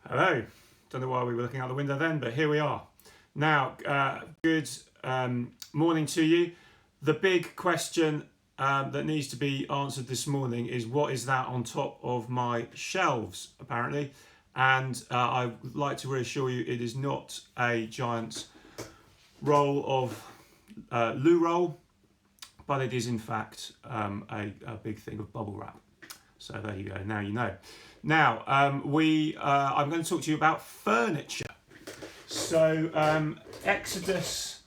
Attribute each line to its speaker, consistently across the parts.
Speaker 1: Hello. Don't know why we were looking out the window then, but here we are. Now, good morning to you. The big question that needs to be answered this morning is what is that on top of my shelves, apparently? And I would like to reassure you it is not a giant roll of loo roll, but it is in fact a big thing of bubble wrap. So there you go, now you know. Now, I'm going to talk to you about furniture. So, Exodus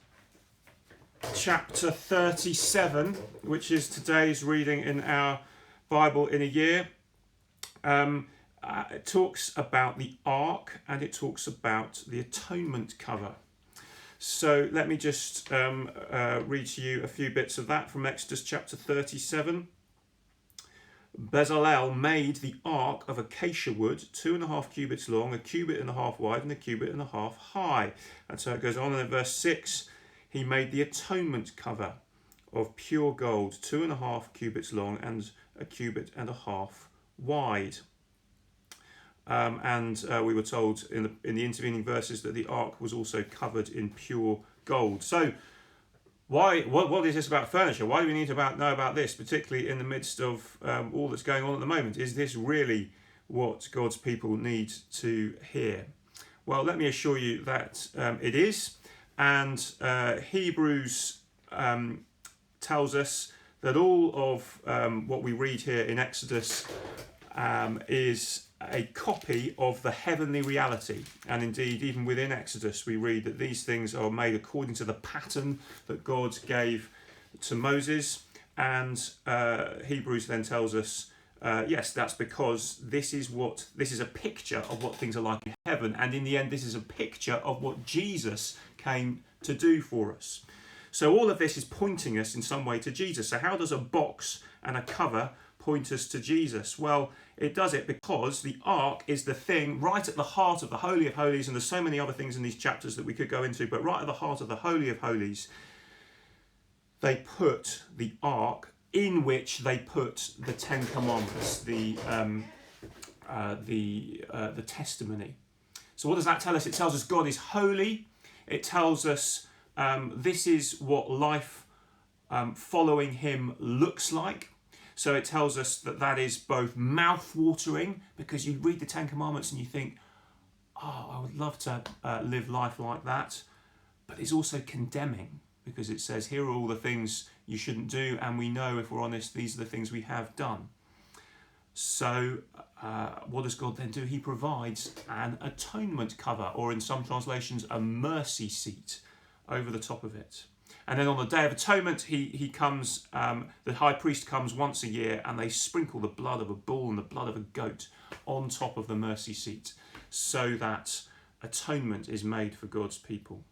Speaker 1: chapter 37, which is today's reading in our Bible in a year, it talks about the ark and it talks about the atonement cover. So let me just read to you a few bits of that from Exodus chapter 37. Bezalel made the ark of acacia wood, 2.5 cubits long, 1.5 cubits wide, and 1.5 cubits high. And so it goes on. And in verse 6, he made the atonement cover of pure gold, 2.5 cubits long and 1.5 cubits wide. We were told in the intervening verses that the ark was also covered in pure gold. So, what is this about furniture? Why do we need to know about this, particularly in the midst of all that's going on at the moment? Is this really what God's people need to hear? Well, let me assure you that it is. And Hebrews tells us that all of what we read here in Exodus is a copy of the heavenly reality. And indeed, even within Exodus, we read that these things are made according to the pattern that God gave to Moses. And Hebrews then tells us, yes, that's because this is a picture of what things are like in heaven. And in the end, this is a picture of what Jesus came to do for us. So all of this is pointing us in some way to Jesus. So how does a box and a cover point us to Jesus? Well, it does it because the ark is the thing right at the heart of the Holy of Holies, and there's so many other things in these chapters that we could go into, but right at the heart of the Holy of Holies, they put the ark in which they put the Ten Commandments, the testimony. So what does that tell us? It tells us God is holy. It tells us this is what life following him looks like. So it tells us that is both mouth-watering, because you read the Ten Commandments and you think, oh, I would love to live life like that. But it's also condemning, because it says, here are all the things you shouldn't do. And we know, if we're honest, these are the things we have done. So what does God then do? He provides an atonement cover, or in some translations, a mercy seat over the top of it. And then on the Day of Atonement, he comes, the high priest comes once a year, and they sprinkle the blood of a bull and the blood of a goat on top of the mercy seat, so that atonement is made for God's people.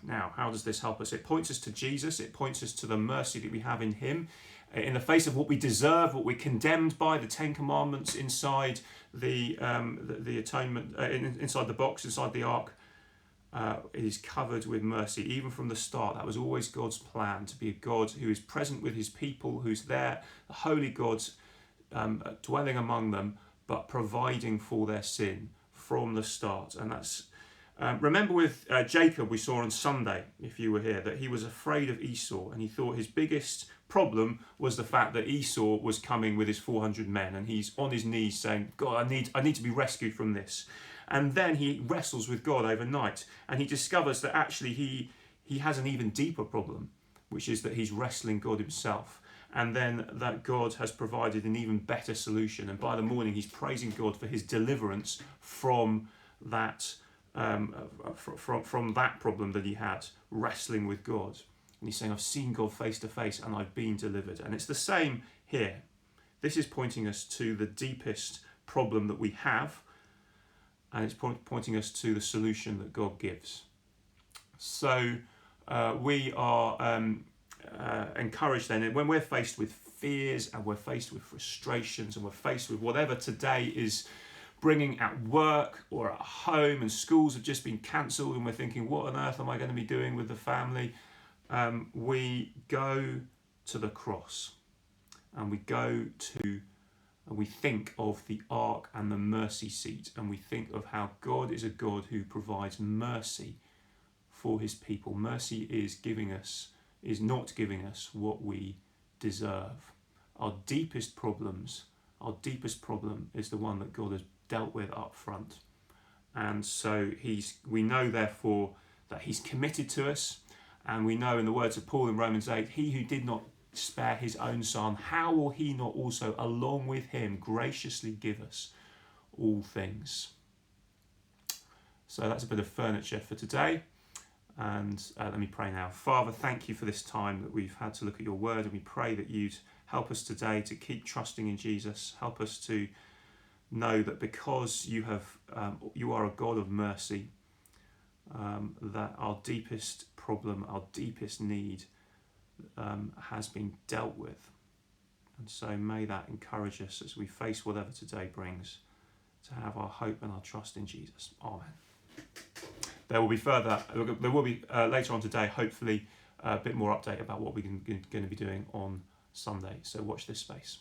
Speaker 1: Now, how does this help us? It points us to Jesus. It points us to the mercy that we have in him. In the face of what we deserve, what we're condemned by, the Ten Commandments inside the atonement, inside the box, inside the ark, it is covered with mercy. Even from the start, that was always God's plan, to be a God who is present with his people, who's there, the holy God dwelling among them, but providing for their sin from the start. And that's remember with Jacob, we saw on Sunday, if you were here, that he was afraid of Esau, and he thought his biggest problem was the fact that Esau was coming with his 400 men, and he's on his knees saying, God, I need to be rescued from this. And then he wrestles with God overnight, and he discovers that actually he has an even deeper problem, which is that he's wrestling God himself. And then that God has provided an even better solution. And by the morning, he's praising God for his deliverance from that from that problem that he had, wrestling with God. And he's saying, I've seen God face to face and I've been delivered. And it's the same here. This is pointing us to the deepest problem that we have, and it's pointing us to the solution that God gives. So we are encouraged then, when we're faced with fears and we're faced with frustrations and we're faced with whatever today is bringing at work or at home, and schools have just been cancelled, and we're thinking, what on earth am I going to be doing with the family? We go to the cross, and we go to and we think of the ark and the mercy seat, and we think of how God is a God who provides mercy for his people. Mercy is not giving us what we deserve. Our deepest problem is the one that God has dealt with up front. And so we know therefore that he's committed to us, and we know in the words of Paul in Romans 8, he who did not spare his own son, how will he not also along with him graciously give us all things? So that's a bit of furniture for today. And let me pray now. Father, thank you for this time that we've had to look at your word, and we pray that you'd help us today to keep trusting in Jesus. Help us to know that because you are a God of mercy, that our deepest problem, our deepest need has been dealt with. And so may that encourage us as we face whatever today brings, to have our hope and our trust in Jesus. Amen. There will be later on today, hopefully, a bit more update about what we're going to be doing on Sunday. So watch this space.